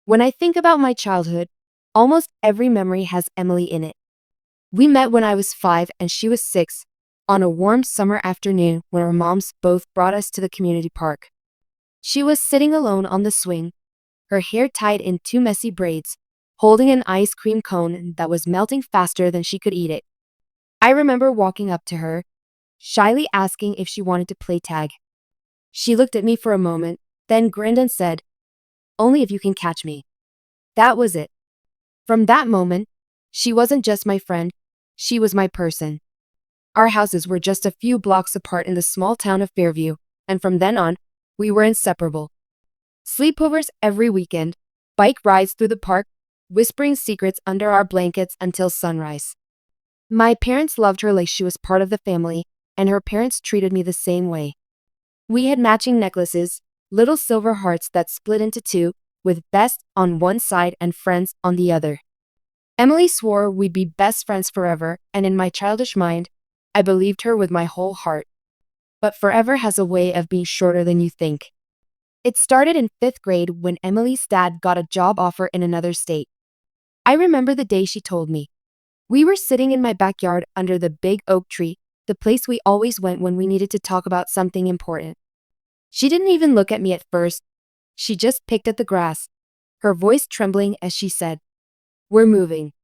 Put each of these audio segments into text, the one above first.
When I think about my childhood, almost every memory has Emily in it. We met when I was 5 and she was 6, on a warm summer afternoon when our moms both brought us to the community park. She was sitting alone on the swing, her hair tied in two messy braids, holding an ice cream cone that was melting faster than she could eat it. I remember walking up to her, shyly asking if she wanted to play tag. She looked at me for a moment, then grinned and said, "Only if you can catch me." That was it. From that moment, she wasn't just my friend, she was my person. Our houses were just a few blocks apart in the small town of Fairview, and from then on, we were inseparable. Sleepovers every weekend, bike rides through the park, whispering secrets under our blankets until sunrise. My parents loved her like she was part of the family, and her parents treated me the same way. We had matching necklaces, little silver hearts that split into two, with best on one side and friends on the other. Emily swore we'd be best friends forever, and in my childish mind, I believed her with my whole heart. But forever has a way of being shorter than you think. It started in 5th grade when Emily's dad got a job offer in another state. I remember the day she told me. We were sitting in my backyard under the big oak tree, the place we always went when we needed to talk about something important. She didn't even look at me at first. She just picked at the grass, her voice trembling as she said, "We're moving.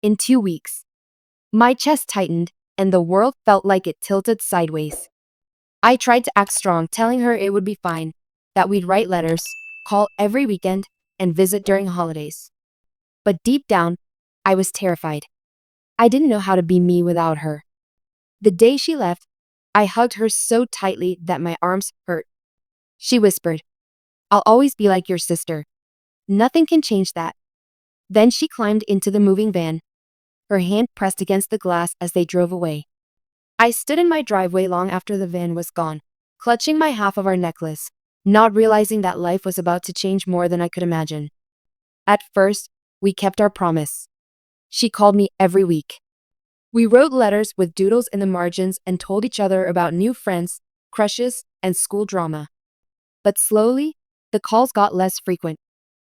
In 2 weeks." My chest tightened, and the world felt like it tilted sideways. I tried to act strong, telling her it would be fine, that we'd write letters, call every weekend, and visit during holidays. But deep down, I was terrified. I didn't know how to be me without her. The day she left, I hugged her so tightly that my arms hurt. She whispered, "I'll always be like your sister. Nothing can change that." Then she climbed into the moving van, her hand pressed against the glass as they drove away. I stood in my driveway long after the van was gone, clutching my half of our necklace, not realizing that life was about to change more than I could imagine. At first, we kept our promise. She called me every week. We wrote letters with doodles in the margins and told each other about new friends, crushes, and school drama. But slowly, the calls got less frequent.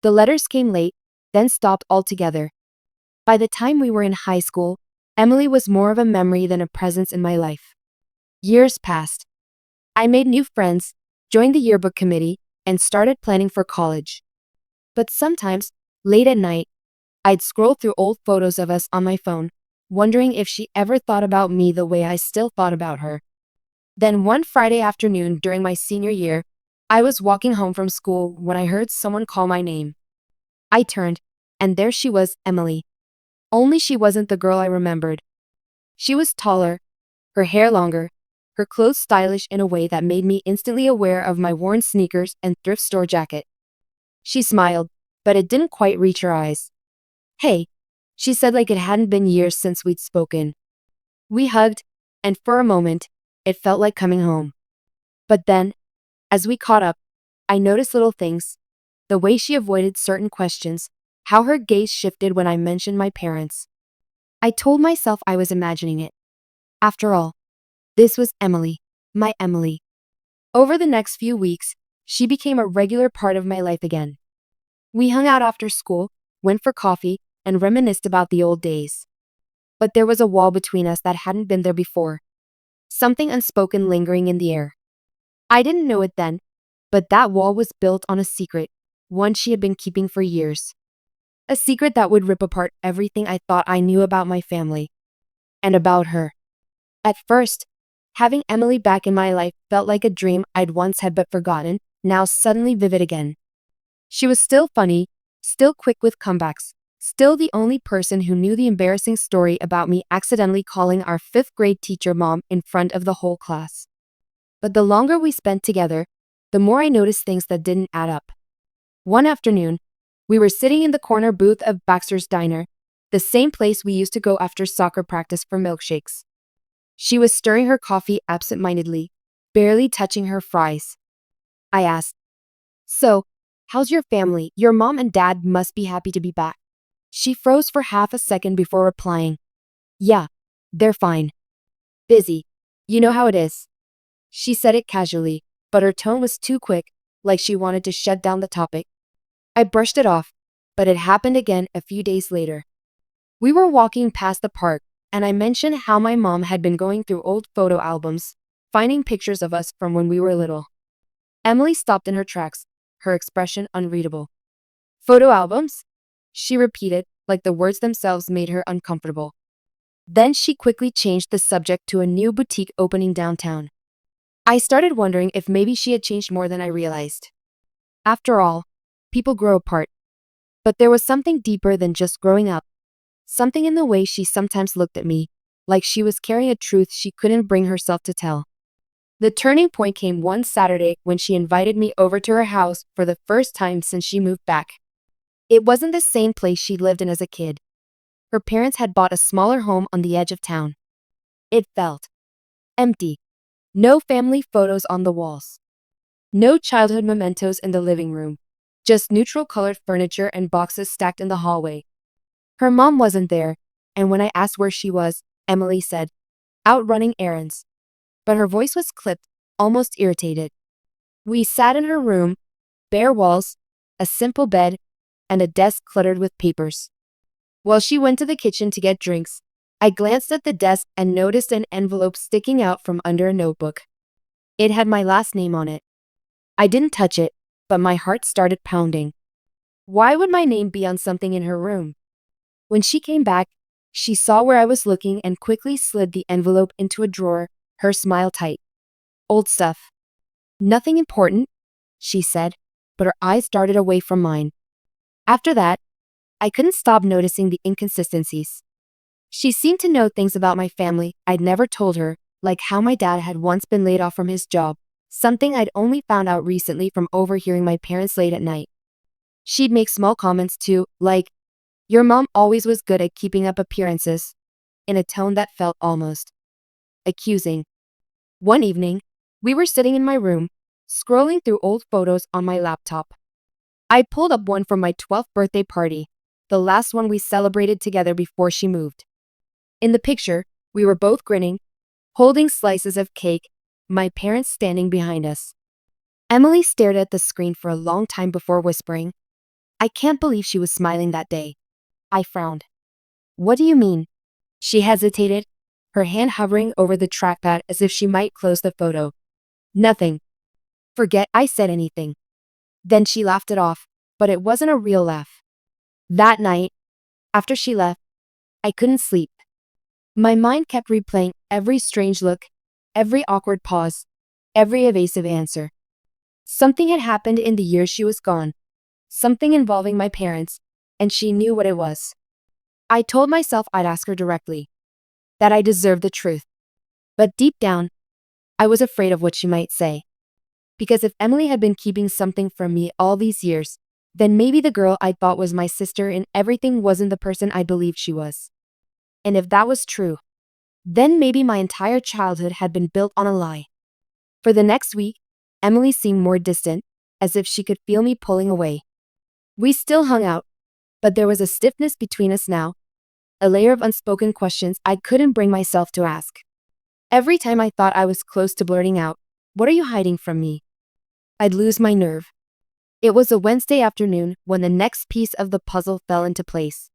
The letters came late, then stopped altogether. By the time we were in high school, Emily was more of a memory than a presence in my life. Years passed. I made new friends, joined the yearbook committee, and started planning for college. But sometimes, late at night, I'd scroll through old photos of us on my phone, wondering if she ever thought about me the way I still thought about her. Then one Friday afternoon during my senior year, I was walking home from school when I heard someone call my name. I turned, and there she was, Emily. Only she wasn't the girl I remembered. She was taller, her hair longer, her clothes stylish in a way that made me instantly aware of my worn sneakers and thrift store jacket. She smiled, but it didn't quite reach her eyes. "Hey," she said like it hadn't been years since we'd spoken. We hugged, and for a moment, it felt like coming home. But then, as we caught up, I noticed little things. The way she avoided certain questions, how her gaze shifted when I mentioned my parents. I told myself I was imagining it. After all, this was Emily, my Emily. Over the next few weeks, she became a regular part of my life again. We hung out after school, went for coffee, and reminisced about the old days. But there was a wall between us that hadn't been there before. Something unspoken lingering in the air. I didn't know it then, but that wall was built on a secret, one she had been keeping for years. A secret that would rip apart everything I thought I knew about my family. And about her. At first, having Emily back in my life felt like a dream I'd once had but forgotten, now suddenly vivid again. She was still funny, still quick with comebacks, still the only person who knew the embarrassing story about me accidentally calling our 5th grade teacher mom in front of the whole class. But the longer we spent together, the more I noticed things that didn't add up. One afternoon, we were sitting in the corner booth of Baxter's Diner, the same place we used to go after soccer practice for milkshakes. She was stirring her coffee absent-mindedly, barely touching her fries. I asked, "So, how's your family? Your mom and dad must be happy to be back." She froze for half a second before replying, "Yeah, they're fine. Busy. You know how it is." She said it casually, but her tone was too quick, like she wanted to shut down the topic. I brushed it off, But it happened again a few days later. We were walking past the park, and I mentioned how my mom had been going through old photo albums, finding pictures of us from when we were little. Emily stopped in her tracks, her expression unreadable. Photo albums? She repeated, like the words themselves made her uncomfortable. Then she quickly changed the subject to a new boutique opening downtown. I started wondering if maybe she had changed more than I realized. After all, people grow apart. But there was something deeper than just growing up. Something in the way she sometimes looked at me, like she was carrying a truth she couldn't bring herself to tell. The turning point came one Saturday when she invited me over to her house for the first time since she moved back. It wasn't the same place she'd lived in as a kid. Her parents had bought a smaller home on the edge of town. It felt empty. No family photos on the walls. No childhood mementos in the living room. Just neutral colored furniture and boxes stacked in the hallway. Her mom wasn't there, and when I asked where she was, Emily said, out running errands. But her voice was clipped, almost irritated. We sat in her room, bare walls, a simple bed, and a desk cluttered with papers. While she went to the kitchen to get drinks, I glanced at the desk and noticed an envelope sticking out from under a notebook. It had my last name on it. I didn't touch it, but my heart started pounding. Why would my name be on something in her room? When she came back, she saw where I was looking and quickly slid the envelope into a drawer, her smile tight. Old stuff. Nothing important, she said, but her eyes darted away from mine. After that, I couldn't stop noticing the inconsistencies. She seemed to know things about my family I'd never told her, like how my dad had once been laid off from his job, something I'd only found out recently from overhearing my parents late at night. She'd make small comments too, like, "Your mom always was good at keeping up appearances," in a tone that felt almost accusing. One evening, we were sitting in my room, scrolling through old photos on my laptop. I pulled up one from my 12th birthday party, the last one we celebrated together before she moved. In the picture, we were both grinning, holding slices of cake, my parents standing behind us. Emily stared at the screen for a long time before whispering, "I can't believe she was smiling that day." I frowned. "What do you mean?" She hesitated, her hand hovering over the trackpad as if she might close the photo. "Nothing." Forget I said anything. Then she laughed it off, but it wasn't a real laugh. That night, after she left, I couldn't sleep. My mind kept replaying every strange look, every awkward pause, every evasive answer. Something had happened in the years she was gone, something involving my parents, and she knew what it was. I told myself I'd ask her directly, that I deserved the truth. But deep down, I was afraid of what she might say. Because if Emily had been keeping something from me all these years, then maybe the girl I thought was my sister in everything wasn't the person I believed she was. And if that was true, then maybe my entire childhood had been built on a lie. For the next week, Emily seemed more distant, as if she could feel me pulling away. We still hung out, but there was a stiffness between us now, a layer of unspoken questions I couldn't bring myself to ask. Every time I thought I was close to blurting out, "What are you hiding from me?" I'd lose my nerve. It was a Wednesday afternoon when the next piece of the puzzle fell into place.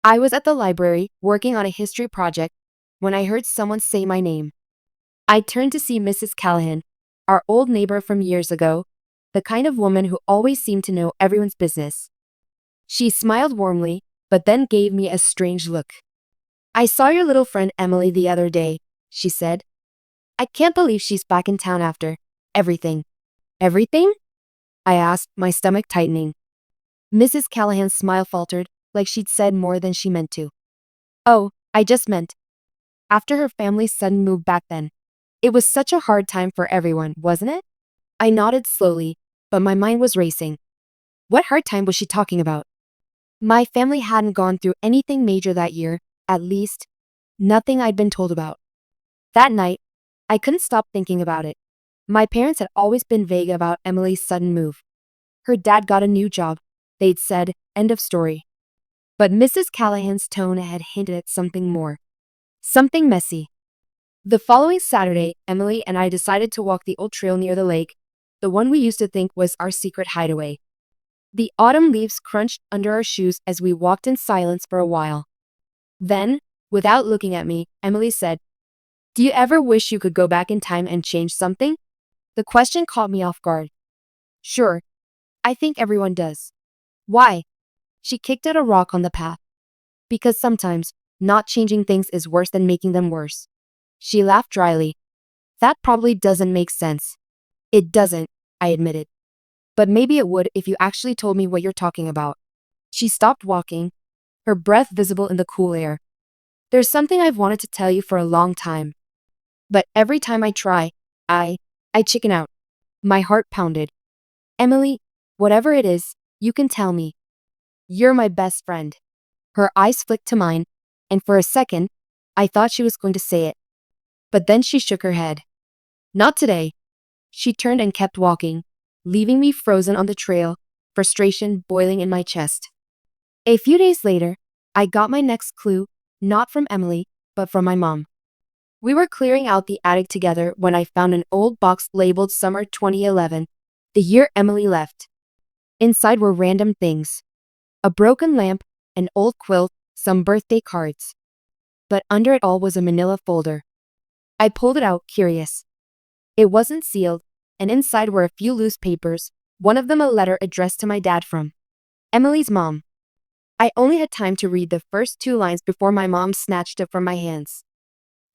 I was at the library working on a history project when I heard someone say my name. I turned to see Mrs. Callahan, our old neighbor from years ago, the kind of woman who always seemed to know everyone's business. She smiled warmly, but then gave me a strange look. "I saw your little friend Emily the other day," she said. "I can't believe she's back in town after everything." "Everything?" I asked, my stomach tightening. Mrs. Callahan's smile faltered, like she'd said more than she meant to. "Oh, I just meant, after her family's sudden move back then. It was such a hard time for everyone, wasn't it?" I nodded slowly, but my mind was racing. What hard time was she talking about? My family hadn't gone through anything major that year, at least, nothing I'd been told about. That night, I couldn't stop thinking about it. My parents had always been vague about Emily's sudden move. Her dad got a new job, they'd said, end of story. But Mrs. Callahan's tone had hinted at something more. Something messy. The following Saturday, Emily and I decided to walk the old trail near the lake, the one we used to think was our secret hideaway. The autumn leaves crunched under our shoes as we walked in silence for a while. Then, without looking at me, Emily said, "Do you ever wish you could go back in time and change something?" The question caught me off guard. Sure, I think everyone does. Why? She kicked at a rock on the path. Because sometimes, not changing things is worse than making them worse. She laughed dryly. That probably doesn't make sense. It doesn't, I admitted. But maybe it would if you actually told me what you're talking about. She stopped walking, her breath visible in the cool air. There's something I've wanted to tell you for a long time. But every time I try, I chicken out. My heart pounded. Emily, whatever it is, you can tell me. You're my best friend. Her eyes flicked to mine, and for a second, I thought she was going to say it. But then she shook her head. Not today. She turned and kept walking, leaving me frozen on the trail, frustration boiling in my chest. A few days later, I got my next clue, not from Emily, but from my mom. We were clearing out the attic together when I found an old box labeled Summer 2011, the year Emily left. Inside were random things. A broken lamp, an old quilt, some birthday cards. But under it all was a manila folder. I pulled it out, curious. It wasn't sealed, and inside were a few loose papers, one of them a letter addressed to my dad from Emily's mom. I only had time to read the first 2 lines before my mom snatched it from my hands.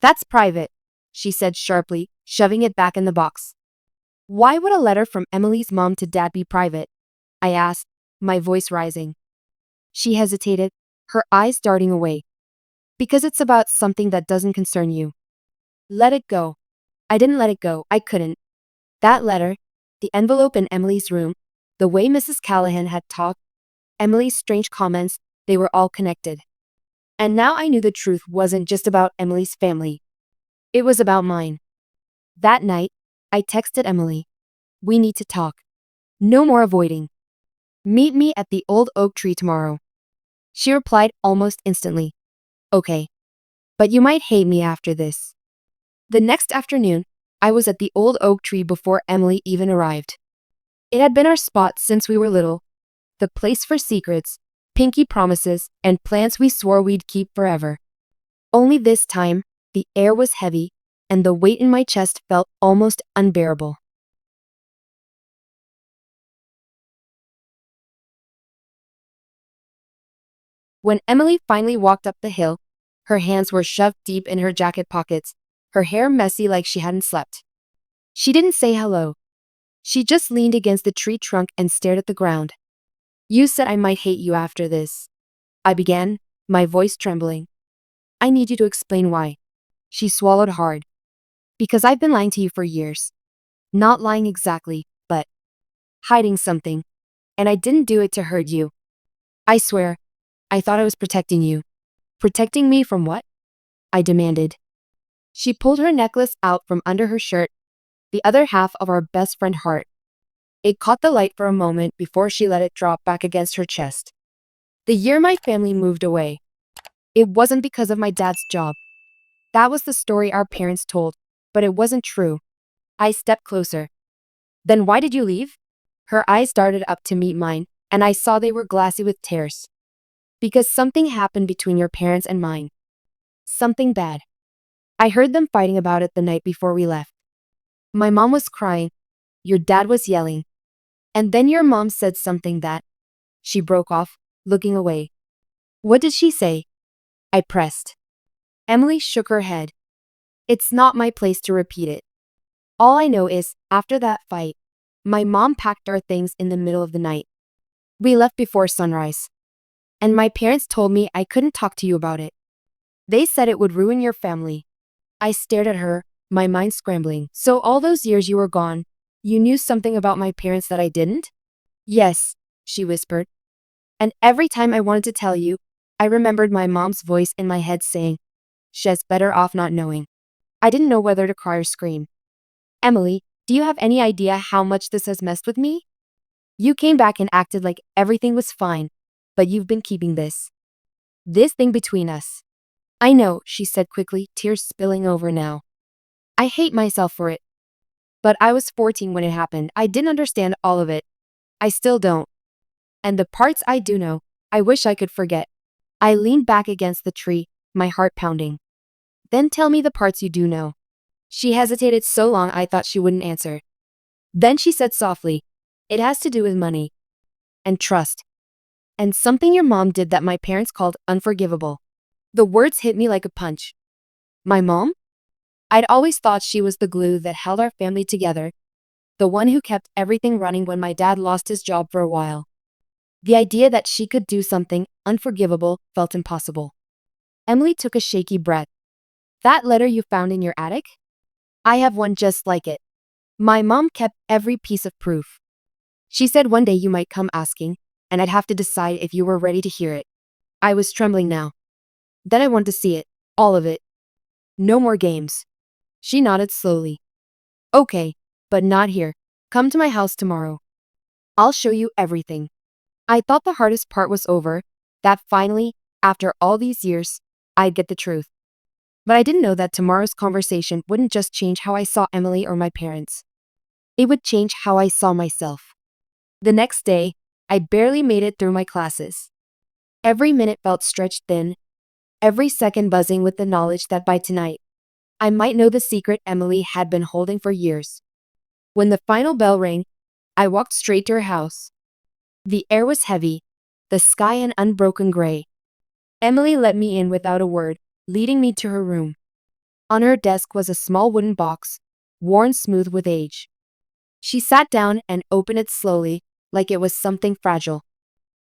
That's private, she said sharply, shoving it back in the box. Why would a letter from Emily's mom to dad be private? I asked, my voice rising. She hesitated, her eyes darting away. Because it's about something that doesn't concern you. Let it go. I didn't let it go, I couldn't. That letter, the envelope in Emily's room, the way Mrs. Callahan had talked, Emily's strange comments, they were all connected. And now I knew the truth wasn't just about Emily's family. It was about mine. That night, I texted Emily. We need to talk. No more avoiding. Meet me at the old oak tree tomorrow. She replied almost instantly. Okay. But you might hate me after this. The next afternoon, I was at the old oak tree before Emily even arrived. It had been our spot since we were little, the place for secrets, pinky promises, and plans we swore we'd keep forever. Only this time, the air was heavy, and the weight in my chest felt almost unbearable. When Emily finally walked up the hill, her hands were shoved deep in her jacket pockets, her hair messy like she hadn't slept. She didn't say hello. She just leaned against the tree trunk and stared at the ground. You said I might hate you after this. I began, my voice trembling. I need you to explain why. She swallowed hard. Because I've been lying to you for years. Not lying exactly, but hiding something. And I didn't do it to hurt you. I swear, I thought I was protecting you. Protecting me from what? I demanded. She pulled her necklace out from under her shirt, the other half of our best friend heart. It caught the light for a moment before she let it drop back against her chest. The year my family moved away. It wasn't because of my dad's job. That was the story our parents told, but it wasn't true. I stepped closer. Then why did you leave? Her eyes darted up to meet mine, and I saw they were glassy with tears. Because something happened between your parents and mine. Something bad. I heard them fighting about it the night before we left. My mom was crying. Your dad was yelling. And then your mom said something that... She broke off, looking away. What did she say? I pressed. Emily shook her head. It's not my place to repeat it. All I know is, after that fight, my mom packed our things in the middle of the night. We left before sunrise. And my parents told me I couldn't talk to you about it. They said it would ruin your family. I stared at her, my mind scrambling. So all those years you were gone, you knew something about my parents that I didn't? Yes, she whispered. And every time I wanted to tell you, I remembered my mom's voice in my head saying, she's better off not knowing. I didn't know whether to cry or scream. Emily, do you have any idea how much this has messed with me? You came back and acted like everything was fine, but you've been keeping this thing between us. I know, she said quickly, tears spilling over now. I hate myself for it. But I was 14 when it happened. I didn't understand all of it. I still don't. And the parts I do know, I wish I could forget. I leaned back against the tree, my heart pounding. Then tell me the parts you do know. She hesitated so long I thought she wouldn't answer. Then she said softly, it has to do with money. And trust. And something your mom did that my parents called unforgivable. The words hit me like a punch. My mom? I'd always thought she was the glue that held our family together, the one who kept everything running when my dad lost his job for a while. The idea that she could do something unforgivable felt impossible. Emily took a shaky breath. That letter you found in your attic? I have one just like it. My mom kept every piece of proof. She said one day you might come asking, and I'd have to decide if you were ready to hear it. I was trembling now. Then I wanted to see it, all of it. No more games. She nodded slowly. Okay, but not here. Come to my house tomorrow. I'll show you everything. I thought the hardest part was over, that finally, after all these years, I'd get the truth. But I didn't know that tomorrow's conversation wouldn't just change how I saw Emily or my parents. It would change how I saw myself. The next day, I barely made it through my classes. Every minute felt stretched thin, every second buzzing with the knowledge that by tonight, I might know the secret Emily had been holding for years. When the final bell rang, I walked straight to her house. The air was heavy, the sky an unbroken gray. Emily let me in without a word, leading me to her room. On her desk was a small wooden box, worn smooth with age. She sat down and opened it slowly, like it was something fragile.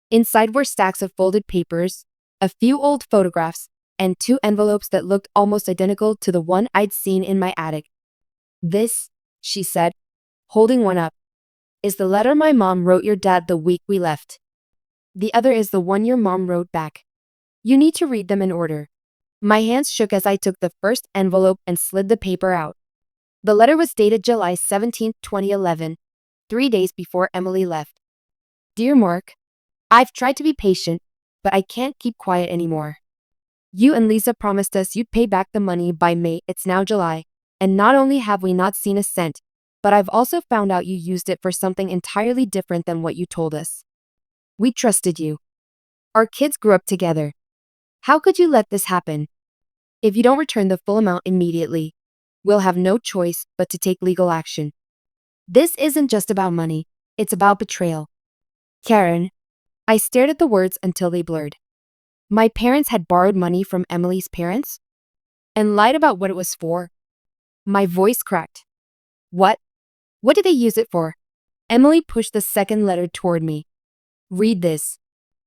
Inside were stacks of folded papers, a few old photographs, and 2 envelopes that looked almost identical to the one I'd seen in my attic. This, she said, holding one up, is the letter my mom wrote your dad the week we left. The other is the one your mom wrote back. You need to read them in order. My hands shook as I took the first envelope and slid the paper out. The letter was dated July 17, 2011, 3 days before Emily left. Dear Mark, I've tried to be patient, but I can't keep quiet anymore. You and Lisa promised us you'd pay back the money by May. It's now July, and not only have we not seen a cent, but I've also found out you used it for something entirely different than what you told us. We trusted you. Our kids grew up together. How could you let this happen? If you don't return the full amount immediately, we'll have no choice but to take legal action. This isn't just about money, it's about betrayal. Karen. I stared at the words until they blurred. My parents had borrowed money from Emily's parents? And lied about what it was for? My voice cracked. What? What did they use it for? Emily pushed the second letter toward me. Read this.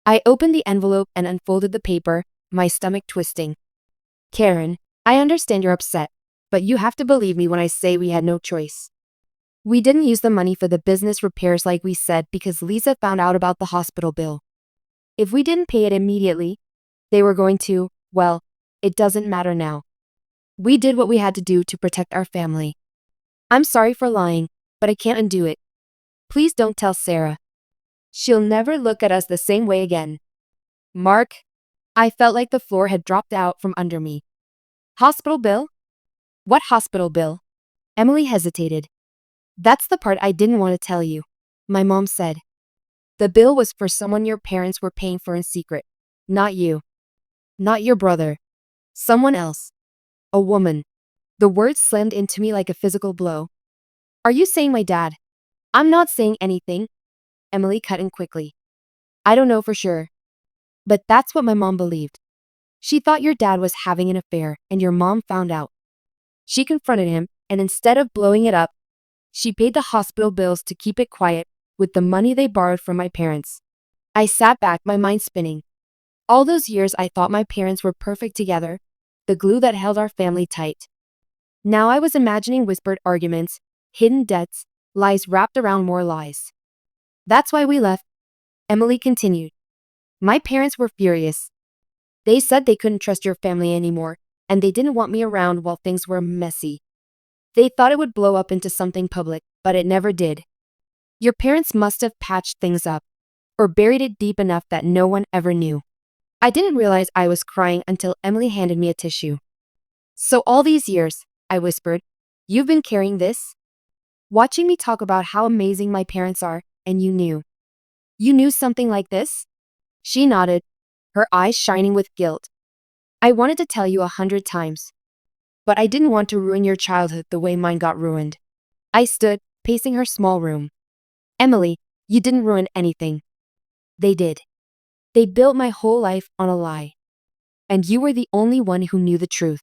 I opened the envelope and unfolded the paper, my stomach twisting. Karen, I understand you're upset, but you have to believe me when I say we had no choice. We didn't use the money for the business repairs like we said because Lisa found out about the hospital bill. If we didn't pay it immediately, they were going to, well, it doesn't matter now. We did what we had to do to protect our family. I'm sorry for lying, but I can't undo it. Please don't tell Sarah. She'll never look at us the same way again. Mark, I felt like the floor had dropped out from under me. Hospital bill? What hospital bill? Emily hesitated. That's the part I didn't want to tell you, my mom said. The bill was for someone your parents were paying for in secret. Not you. Not your brother. Someone else. A woman. The words slammed into me like a physical blow. Are you saying my dad? I'm not saying anything. Emily cut in quickly. I don't know for sure. But that's what my mom believed. She thought your dad was having an affair and your mom found out. She confronted him, and instead of blowing it up, she paid the hospital bills to keep it quiet with the money they borrowed from my parents. I sat back, my mind spinning. All those years I thought my parents were perfect together, the glue that held our family tight. Now I was imagining whispered arguments, hidden debts, lies wrapped around more lies. That's why we left, Emily continued. My parents were furious. They said they couldn't trust your family anymore, and they didn't want me around while things were messy. They thought it would blow up into something public, but it never did. Your parents must have patched things up, or buried it deep enough that no one ever knew. I didn't realize I was crying until Emily handed me a tissue. So all these years, I whispered, you've been carrying this? Watching me talk about how amazing my parents are, and you knew. You knew something like this? She nodded, her eyes shining with guilt. I wanted to tell you 100 times, but I didn't want to ruin your childhood the way mine got ruined. I stood, pacing her small room. Emily, you didn't ruin anything. They did. They built my whole life on a lie. And you were the only one who knew the truth.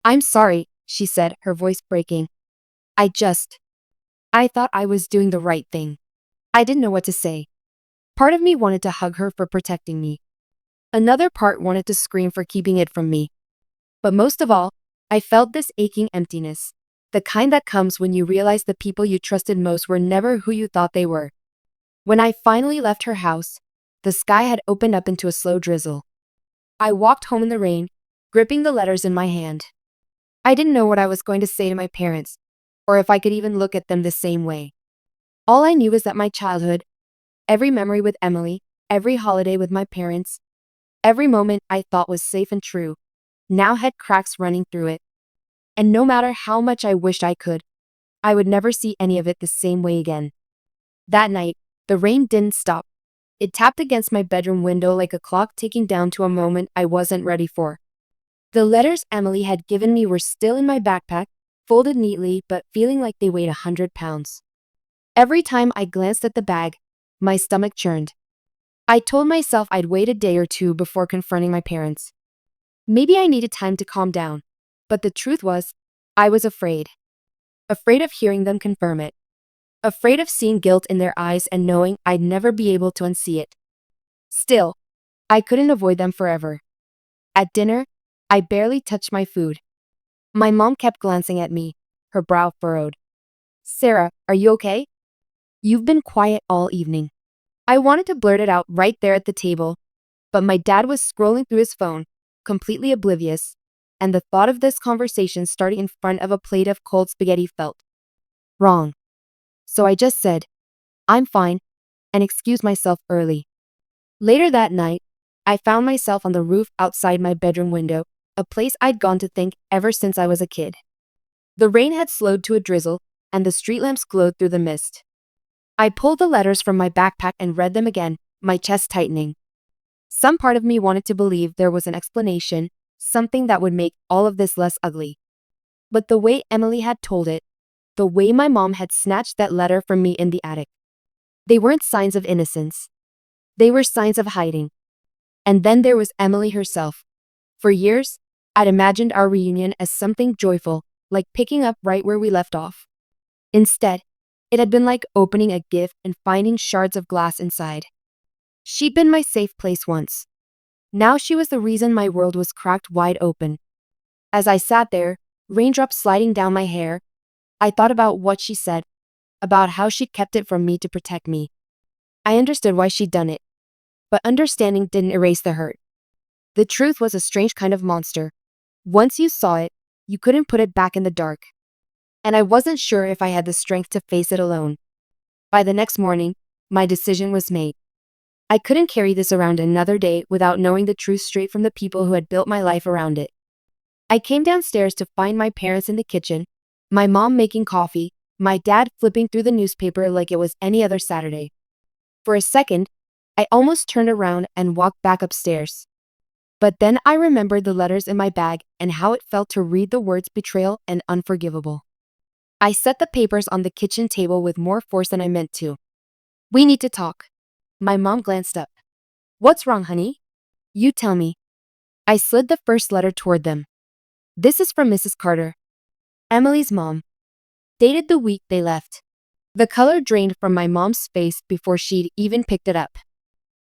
I'm sorry, she said, her voice breaking. I thought I was doing the right thing. I didn't know what to say. Part of me wanted to hug her for protecting me. Another part wanted to scream for keeping it from me. But most of all, I felt this aching emptiness. The kind that comes when you realize the people you trusted most were never who you thought they were. When I finally left her house, the sky had opened up into a slow drizzle. I walked home in the rain, gripping the letters in my hand. I didn't know what I was going to say to my parents, or if I could even look at them the same way. All I knew was that my childhood, every memory with Emily, every holiday with my parents, every moment I thought was safe and true, now had cracks running through it. And no matter how much I wished I could, I would never see any of it the same way again. That night, the rain didn't stop. It tapped against my bedroom window like a clock ticking down to a moment I wasn't ready for. The letters Emily had given me were still in my backpack, folded neatly but feeling like they weighed 100 pounds. Every time I glanced at the bag, my stomach churned. I told myself I'd wait a day or two before confronting my parents. Maybe I needed time to calm down, but the truth was, I was afraid. Afraid of hearing them confirm it. Afraid of seeing guilt in their eyes and knowing I'd never be able to unsee it. Still, I couldn't avoid them forever. At dinner, I barely touched my food. My mom kept glancing at me, her brow furrowed. Sarah, are you okay? You've been quiet all evening. I wanted to blurt it out right there at the table, but my dad was scrolling through his phone, completely oblivious, and the thought of this conversation starting in front of a plate of cold spaghetti felt wrong. So I just said, I'm fine, and excused myself early. Later that night, I found myself on the roof outside my bedroom window, a place I'd gone to think ever since I was a kid. The rain had slowed to a drizzle, and the street lamps glowed through the mist. I pulled the letters from my backpack and read them again, my chest tightening. Some part of me wanted to believe there was an explanation, something that would make all of this less ugly. But the way Emily had told it, the way my mom had snatched that letter from me in the attic, they weren't signs of innocence. They were signs of hiding. And then there was Emily herself. For years, I'd imagined our reunion as something joyful, like picking up right where we left off. Instead, it had been like opening a gift and finding shards of glass inside. She'd been my safe place once. Now she was the reason my world was cracked wide open. As I sat there, raindrops sliding down my hair, I thought about what she said, about how she kept it from me to protect me. I understood why she'd done it, but understanding didn't erase the hurt. The truth was a strange kind of monster. Once you saw it, you couldn't put it back in the dark. And I wasn't sure if I had the strength to face it alone. By the next morning, my decision was made. I couldn't carry this around another day without knowing the truth straight from the people who had built my life around it. I came downstairs to find my parents in the kitchen, my mom making coffee, my dad flipping through the newspaper like it was any other Saturday. For a second, I almost turned around and walked back upstairs. But then I remembered the letters in my bag and how it felt to read the words betrayal and unforgivable. I set the papers on the kitchen table with more force than I meant to. We need to talk. My mom glanced up. What's wrong, honey? You tell me. I slid the first letter toward them. This is from Mrs. Carter, Emily's mom. Dated the week they left. The color drained from my mom's face before she'd even picked it up.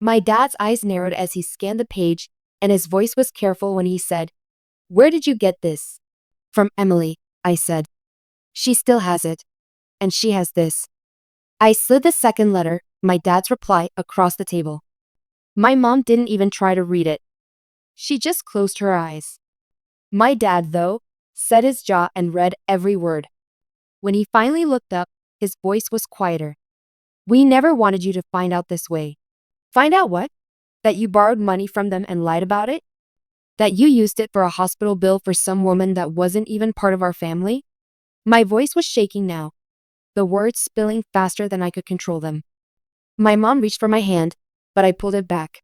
My dad's eyes narrowed as he scanned the page, and his voice was careful when he said, Where did you get this? From Emily, I said. She still has it. And she has this. I slid the second letter, my dad's reply, across the table. My mom didn't even try to read it. She just closed her eyes. My dad, though, set his jaw and read every word. When he finally looked up, his voice was quieter. We never wanted you to find out this way. Find out what? That you borrowed money from them and lied about it? That you used it for a hospital bill for some woman that wasn't even part of our family? My voice was shaking now, the words spilling faster than I could control them. My mom reached for my hand, but I pulled it back.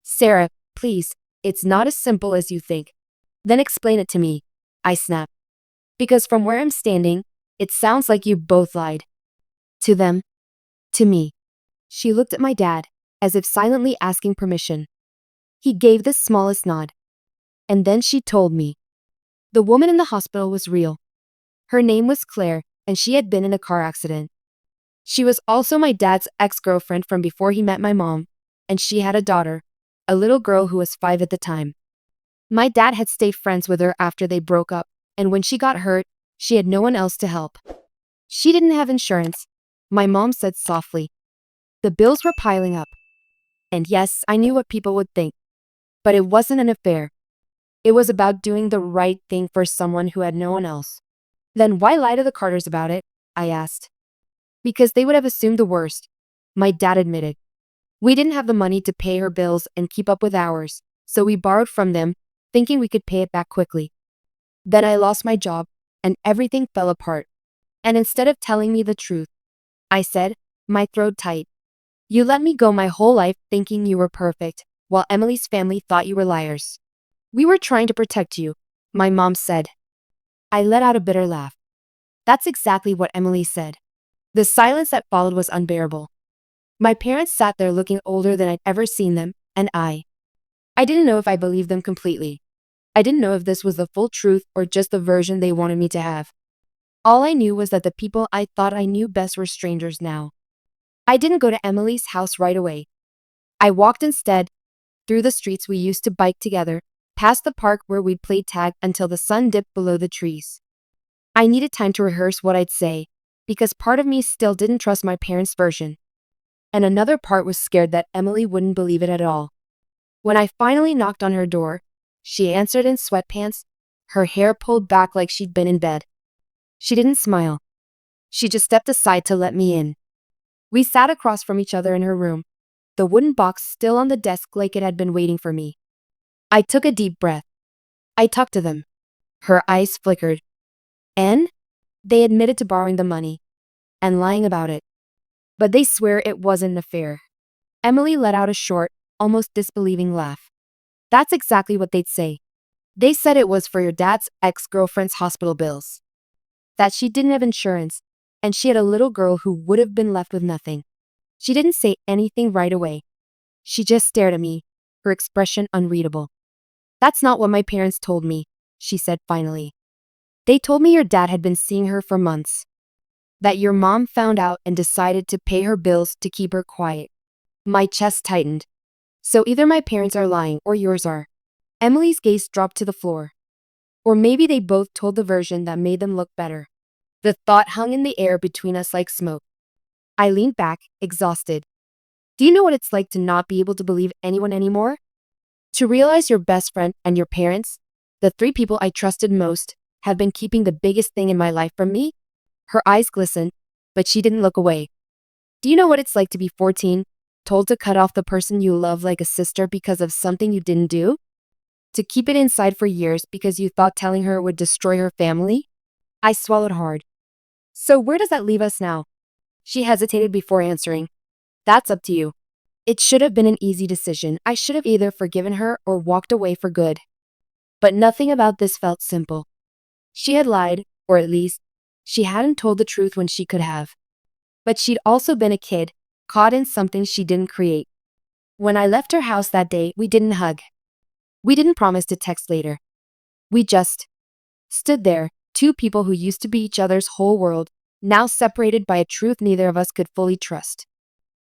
Sarah, please, it's not as simple as you think. Then explain it to me, I snapped. Because from where I'm standing, it sounds like you both lied. To them. To me. She looked at my dad, as if silently asking permission. He gave the smallest nod. And then she told me. The woman in the hospital was real. Her name was Claire, and she had been in a car accident. She was also my dad's ex-girlfriend from before he met my mom, and she had a daughter, a little girl who was 5 at the time. My dad had stayed friends with her after they broke up, and when she got hurt, she had no one else to help. She didn't have insurance, my mom said softly. The bills were piling up. And yes, I knew what people would think. But it wasn't an affair. It was about doing the right thing for someone who had no one else. Then why lie to the Carters about it? I asked. Because they would have assumed the worst, my dad admitted. We didn't have the money to pay her bills and keep up with ours, so we borrowed from them, thinking we could pay it back quickly. Then I lost my job, and everything fell apart. And instead of telling me the truth, I said, my throat tight. You let me go my whole life thinking you were perfect, while Emily's family thought you were liars. We were trying to protect you, my mom said. I let out a bitter laugh. That's exactly what Emily said. The silence that followed was unbearable. My parents sat there looking older than I'd ever seen them, and I didn't know if I believed them completely. I didn't know if this was the full truth or just the version they wanted me to have. All I knew was that the people I thought I knew best were strangers now. I didn't go to Emily's house right away. I walked instead, through the streets we used to bike together, past the park where we'd played tag until the sun dipped below the trees. I needed time to rehearse what I'd say, because part of me still didn't trust my parents' version. And another part was scared that Emily wouldn't believe it at all. When I finally knocked on her door, she answered in sweatpants, her hair pulled back like she'd been in bed. She didn't smile. She just stepped aside to let me in. We sat across from each other in her room, the wooden box still on the desk like it had been waiting for me. I took a deep breath. I talked to them. Her eyes flickered. And they admitted to borrowing the money and lying about it. But they swear it wasn't an affair. Emily let out a short, almost disbelieving laugh. That's exactly what they'd say. They said it was for your dad's ex-girlfriend's hospital bills. That she didn't have insurance, and she had a little girl who would have been left with nothing. She didn't say anything right away. She just stared at me, her expression unreadable. That's not what my parents told me, she said finally. They told me your dad had been seeing her for months. That your mom found out and decided to pay her bills to keep her quiet. My chest tightened. So either my parents are lying or yours are. Emily's gaze dropped to the floor. Or maybe they both told the version that made them look better. The thought hung in the air between us like smoke. I leaned back, exhausted. Do you know what it's like to not be able to believe anyone anymore? To realize your best friend and your parents, the 3 people I trusted most, have been keeping the biggest thing in my life from me? Her eyes glistened, but she didn't look away. Do you know what it's like to be 14, told to cut off the person you love like a sister because of something you didn't do? To keep it inside for years because you thought telling her would destroy her family? I swallowed hard. So where does that leave us now? She hesitated before answering. That's up to you. It should have been an easy decision. I should have either forgiven her or walked away for good. But nothing about this felt simple. She had lied, or at least, she hadn't told the truth when she could have. But she'd also been a kid, caught in something she didn't create. When I left her house that day, we didn't hug. We didn't promise to text later. We just stood there, 2 people who used to be each other's whole world, now separated by a truth neither of us could fully trust.